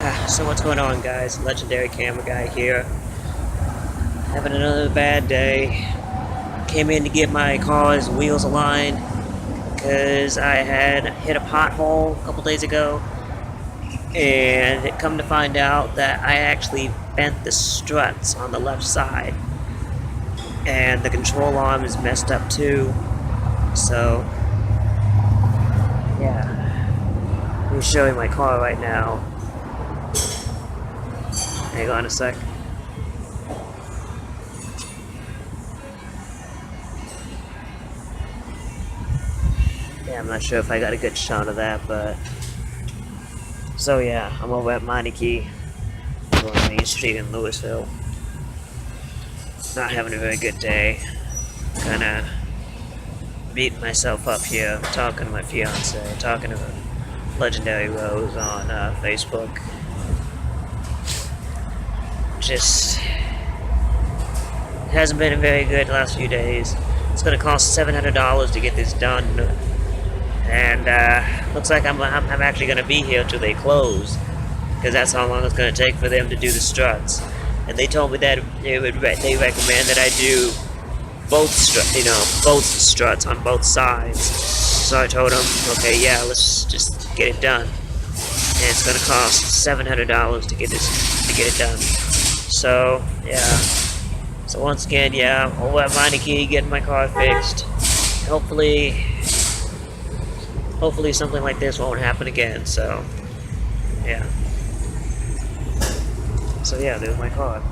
So what's going on, guys? Legendary Camera Guy here. Having another bad day. Came in to get my car's wheels aligned because I had hit a pothole a couple days ago, and it come to find out that I actually bent the struts on the left side, and the control arm is messed up too. So yeah, let me show you my car right now. Hang on a sec. Yeah, I'm not sure if I got a good shot of that, but... So yeah, I'm over at Meineke, on Main Street in Louisville. Not having a very good day. Kinda beating myself up here, talking to my fiance, talking to Legendary Rose on Facebook. Just hasn't been very good the last few days. It's gonna cost $700 to get this done, and looks like I'm actually gonna be here till they close, because that's how long it's gonna take for them to do the struts. And they told me that they recommend that I do both struts on both sides. So I told them, okay, yeah, let's just get it done. And it's gonna cost $700 to get it done. So yeah. So once again, yeah, over at Meineke getting my car fixed. Hopefully something like this won't happen again. So yeah. So yeah, there's my car.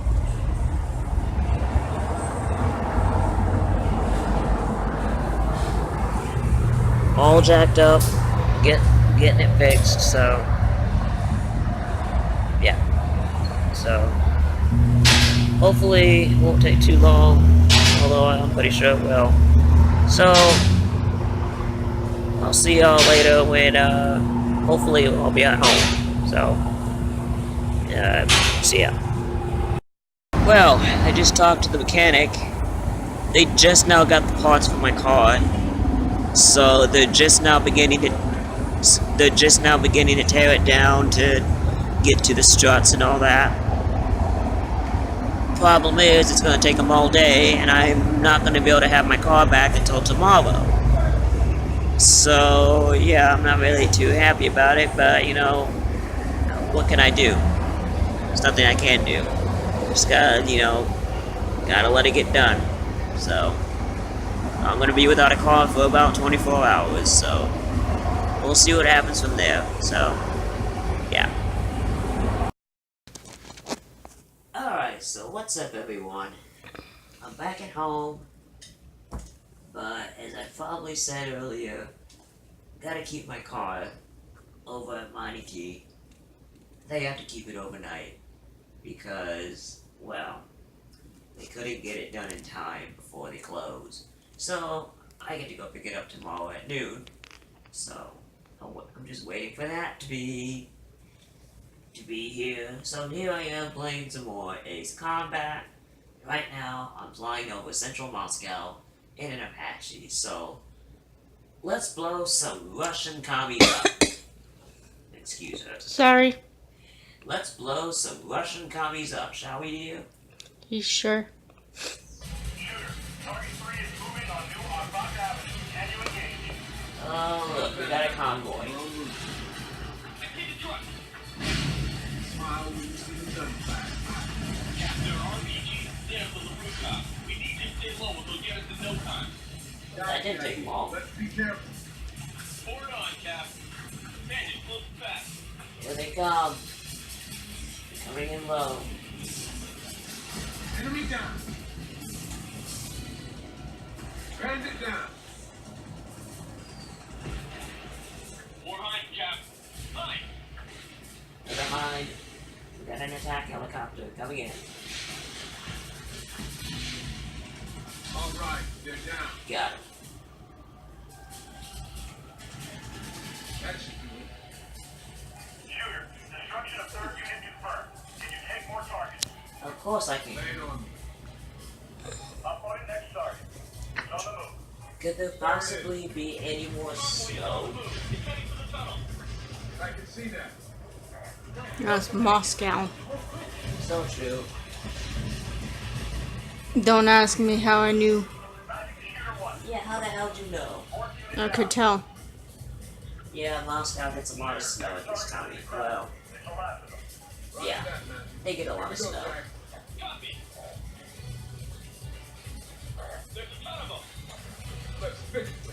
All jacked up, getting it fixed. So yeah. So hopefully it won't take too long, although I'm pretty sure it will. So I'll see y'all later when hopefully I'll be at home. So see ya. Well, I just talked to the mechanic. They just now got the parts for my car, so they're just now beginning to tear it down to get to the struts and all that. Problem is, it's going to take them all day, and I'm not going to be able to have my car back until tomorrow. So yeah, I'm not really too happy about it, but you know, what can I do? There's nothing I can do. Just gotta let it get done. So I'm gonna be without a car for about 24 hours, so we'll see what happens from there. So yeah. Alright, so what's up, everyone? I'm back at home, but as I probably said earlier, gotta keep my car over at Meineke. They have to keep it overnight because, well, they couldn't get it done in time before they close. So I get to go pick it up tomorrow at noon. So I'm just waiting for that to be here. So here I am playing some more Ace Combat. Right now I'm flying over central Moscow in an Apache. So let's blow some Russian commies up. Excuse her. Sorry. Let's blow some Russian commies up, shall we, dear? You sure? Target 3 is moving on New Ogbach Avenue. Can you engage? Oh, look, we got a convoy. I see the truck. Captain RPG, there's the rooftop. We need to stay low, they'll get us in no time. That didn't take long. Let's be careful. Forward on, Cap. Bandit, close and fast. Here they come. Coming in low. Enemy down. Bandit down. More behind, Cap. Behind. They're behind. We got an attack helicopter coming in. All right, they're down. Got him. That should do it. Shooter, destruction of 3rd unit confirmed. Can you take more targets? Of course I can. Lay it on me. Up on it next target. It's on the move. Could there possibly be any more snow? It's heading for the tunnel. I can see that. That's Moscow. So true. Don't ask me how I knew. Yeah, how the hell do you know? I could tell. Yeah, Moscow gets a lot of snow at this time. Well, yeah, they get a lot of snow.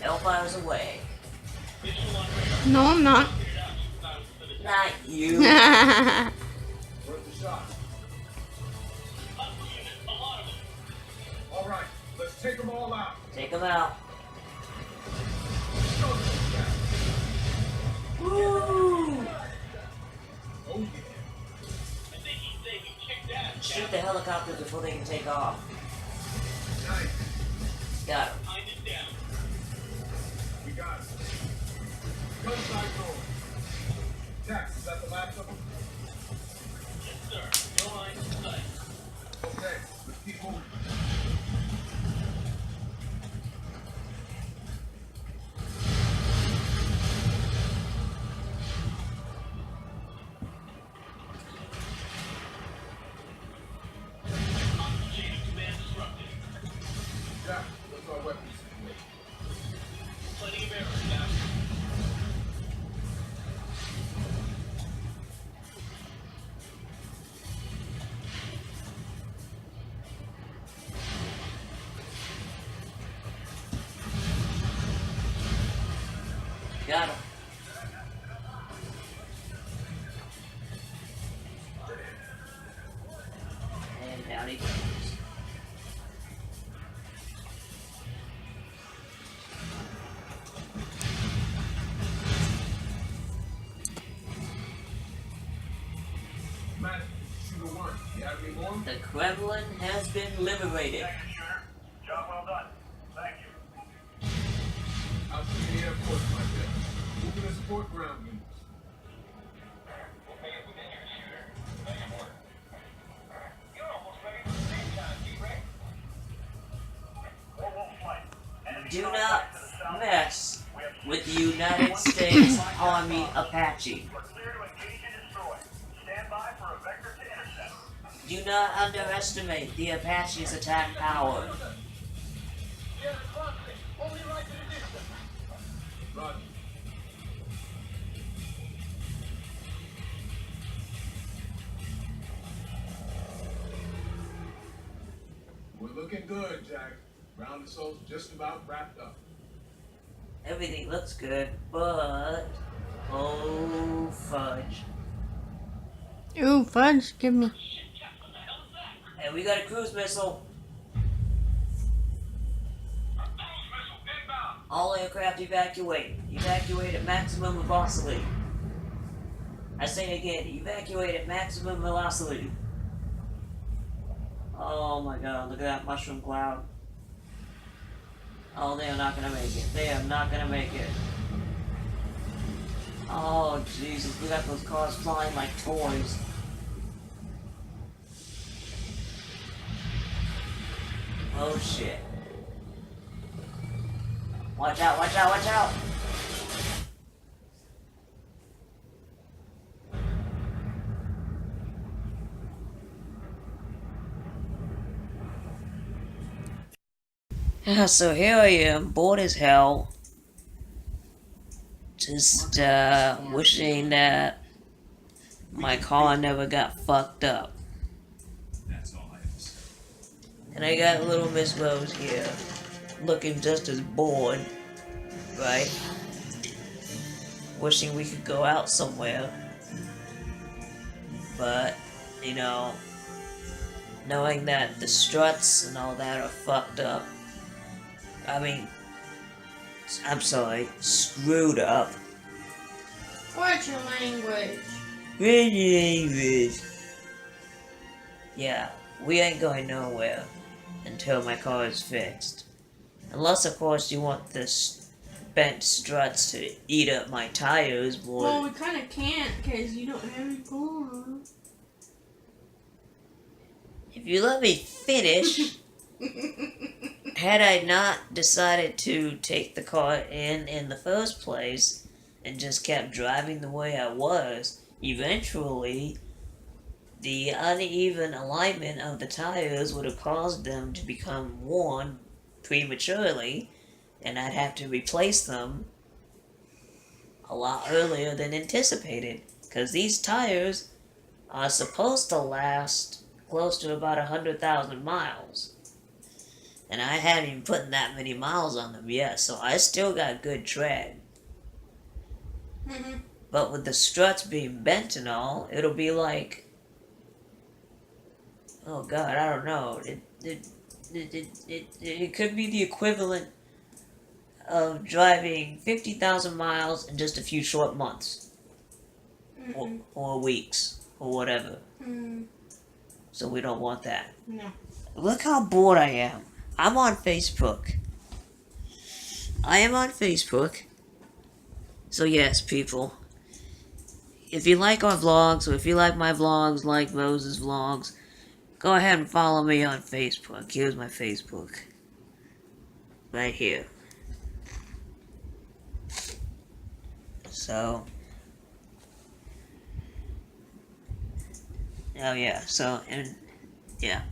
Hellfire's away. No, I'm not. Not you. Worth a shot. All right, let's take them all out. Take them out. Show them that. Woo! Oh yeah. Shoot the helicopters before they can take off. Nice. Got him. We got it. Gunsight going. Tax, is that the last of them? Okay, let's keep moving. Jack, what's our weapons situation? Got him. And down he goes. Matt, shooter one. You have any more? The Kremlin has been liberated. Thank you, shooter. Job well done. Thank you. I'll see you in the airport, my friend. Moving to support ground units. Do not mess with the United States Army Apache. We're clear to engage and destroy. Stand by for a vector to intercept. Do not underestimate the Apache's attack power. Roger. We're looking good, Jack. Round assault's just about wrapped up. Everything looks good, but oh fudge. Ooh, fudge, give me. Hey, we got a cruise missile. All aircraft evacuate. Evacuate at maximum velocity. I say it again, evacuate at maximum velocity. Oh my god, look at that mushroom cloud. Oh, they are not gonna make it. They are not gonna make it. Oh, Jesus, we got those cars flying like toys. Oh, shit. Watch out, watch out, watch out! So here I am, bored as hell. Just, wishing that my car never got fucked up. That's all I have to say. And I got little Miss Rose here, looking just as bored, right? Wishing we could go out somewhere. But, you know, knowing that the struts and all that are fucked up. I mean, I'm sorry, screwed up. Watch your language. Yeah, we ain't going nowhere until my car is fixed. Unless, of course, you want the bent struts to eat up my tires, boy. Well, we kind of can't because you don't have any car. If you let me finish, had I not decided to take the car in the first place and just kept driving the way I was, eventually the uneven alignment of the tires would have caused them to become worn prematurely, and I'd have to replace them a lot earlier than anticipated. Because these tires are supposed to last close to about 100,000 miles. And I haven't even put that many miles on them yet, so I still got good tread. Mhm. But with the struts being bent and all, it'll be like, oh god, I don't know. It could be the equivalent of driving 50,000 miles in just a few short months. Or weeks. Or whatever. So we don't want that. No. Look how bored I am. I'm on Facebook. I am on Facebook. So yes, people. If you like our vlogs, or if you like my vlogs like Moses' vlogs, go ahead and follow me on Facebook. Here's my Facebook. Right here. So... oh yeah, so, and... yeah.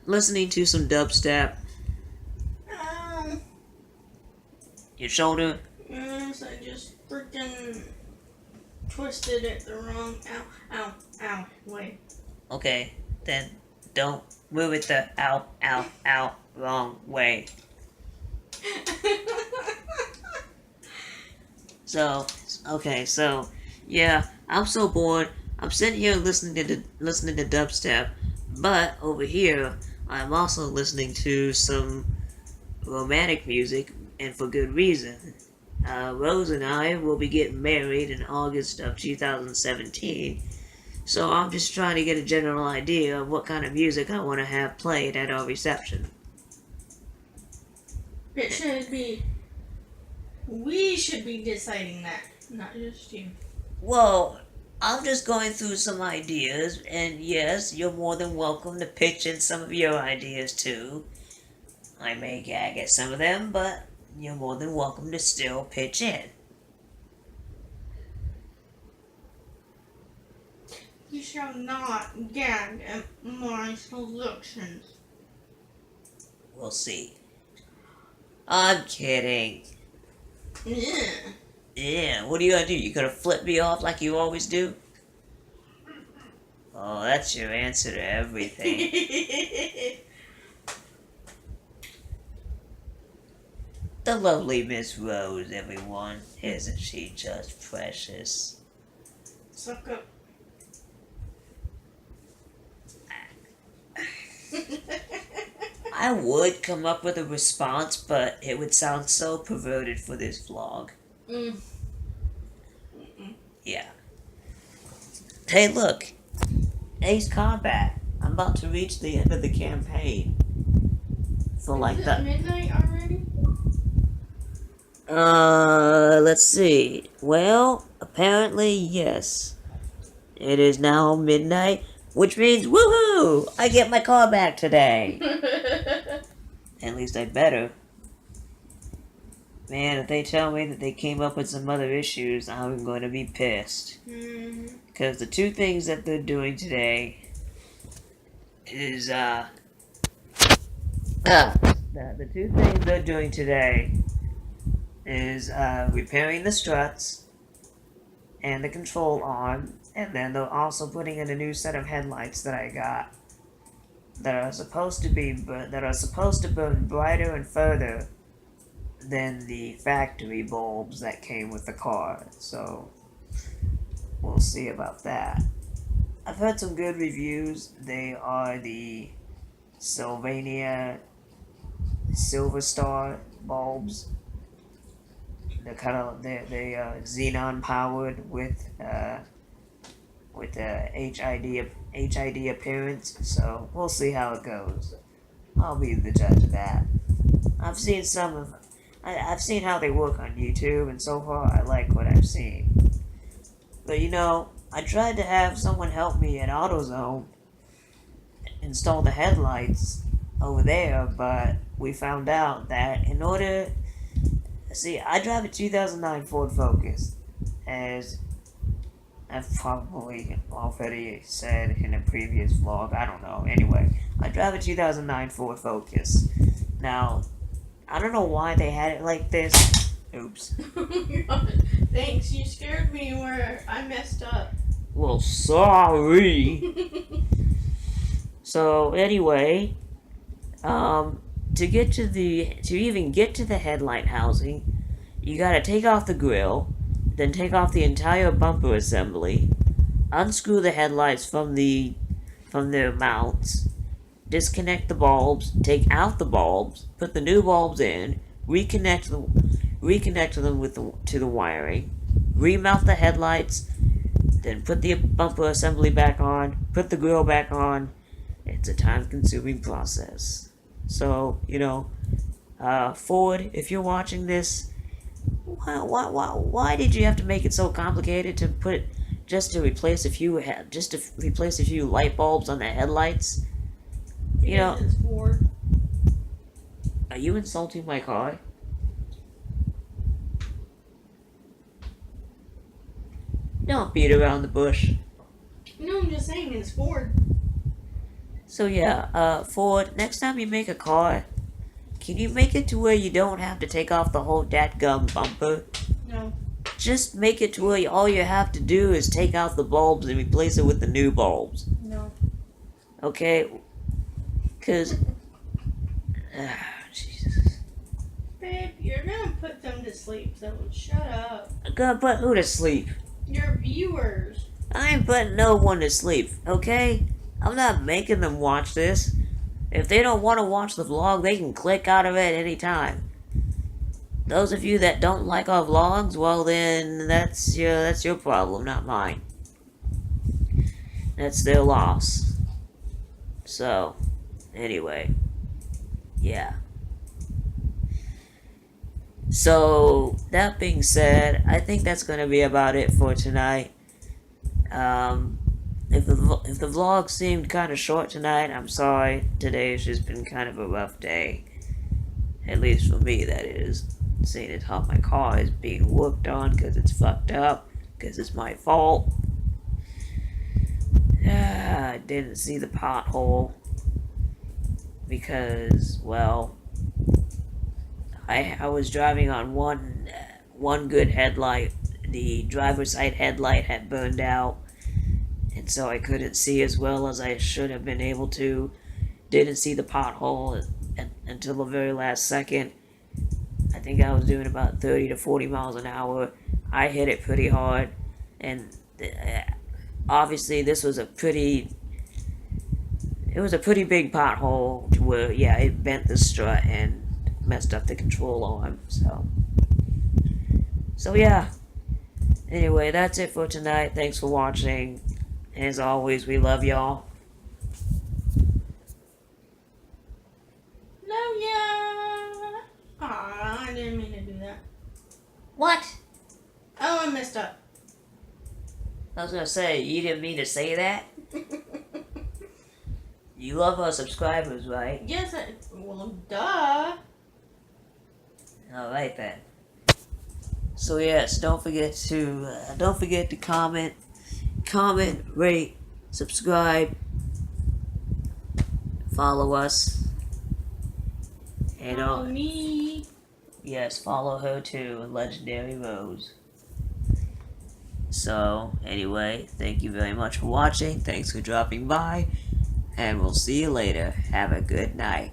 Listening to some dubstep. Ow. Your shoulder? Yes, I just freaking twisted it the wrong. Ow. Wait. Okay, then don't move it the ow, wrong way. So, okay, so, yeah, I'm so bored. I'm sitting here listening to dubstep, but over here, I'm also listening to some romantic music, and for good reason. Rose and I will be getting married in August of 2017, so I'm just trying to get a general idea of what kind of music I want to have played at our reception. It should be. We should be deciding that, not just you. Well, I'm just going through some ideas, and yes, you're more than welcome to pitch in some of your ideas too. I may gag at some of them, but you're more than welcome to still pitch in. You shall not gag at my solutions. We'll see. I'm kidding. Yeah. Yeah, what are you gonna do? You gonna flip me off like you always do? Oh, that's your answer to everything. The lovely Miss Rose, everyone. Isn't she just precious? Suck up. I would come up with a response, but it would sound so perverted for this vlog. Yeah. Hey, look. Ace Combat. I'm about to reach the end of the campaign. So like Is it that. midnight already? Let's see. Well, apparently, yes. It is now midnight, which means, woohoo! I get my car back today. At least I better. Man, if they tell me that they came up with some other issues, I'm going to be pissed. Because the two things that they're doing today is, the two things they're doing today is, repairing the struts and the control arm, and then they're also putting in a new set of headlights that I got that are supposed to burn brighter and further than the factory bulbs that came with the car. So we'll see about that. I've heard some good reviews. They are the Sylvania Silver Star bulbs. They're kind of xenon powered with HID appearance. So we'll see how it goes. I'll be the judge of that. I've seen I've seen how they work on YouTube, and so far I like what I've seen. But you know, I tried to have someone help me at AutoZone install the headlights over there, but we found out that in order... See, I drive a 2009 Ford Focus, as I've probably already said in a previous vlog. I don't know. Anyway, I drive a 2009 Ford Focus. Now, I don't know why they had it like this. Oops. Thanks, you scared me where I messed up. Well, sorry. So anyway, to even get to the headlight housing, you gotta take off the grill, then take off the entire bumper assembly, unscrew the headlights from their mounts, disconnect the bulbs, take out the bulbs, put the new bulbs in, reconnect them to the wiring, remount the headlights, then put the bumper assembly back on, put the grill back on. It's a time-consuming process. So, Ford, if you're watching this, why did you have to make it so complicated just to replace a few light bulbs on the headlights? Because it's Ford. Are you insulting my car? Don't beat around the bush. No, I'm just saying it's Ford. So yeah, Ford, next time you make a car, can you make it to where you don't have to take off the whole dadgum bumper? No. Just make it to where all you have to do is take out the bulbs and replace it with the new bulbs. No. Okay? Because... Jesus. Babe, you're gonna put them to sleep, so shut up. I'm gonna put who to sleep? Your viewers. I ain't putting no one to sleep, okay? I'm not making them watch this. If they don't want to watch the vlog, they can click out of it any time. Those of you that don't like our vlogs, well then, that's your problem, not mine. That's their loss. So, anyway. Yeah. So, that being said, I think that's going to be about it for tonight. If the vlog seemed kind of short tonight, I'm sorry. Today's just been kind of a rough day. At least for me, that is. Seeing as how my car is being worked on because it's fucked up, because it's my fault. I didn't see the pothole because, well, I was driving on one good headlight. The driver's side headlight had burned out, and so I couldn't see as well as I should have been able to. Didn't see the pothole until the very last second. I think I was doing about 30 to 40 miles an hour. I hit it pretty hard, and obviously this was a pretty big pothole to where, yeah, it bent the strut and messed up the control arm, so yeah. Anyway, that's it for tonight. Thanks for watching. As always, we love y'all. Love ya. Aw, I didn't mean to do that. What? Oh, I messed up. I was gonna say, you didn't mean to say that? You love our subscribers, right? Yes, well, duh. Alright then. So yes, don't forget to comment, rate, subscribe, follow us, and Follow me. yes, follow her too, Legendary Rose. So anyway, thank you very much for watching. Thanks for dropping by, and we'll see you later. Have a good night.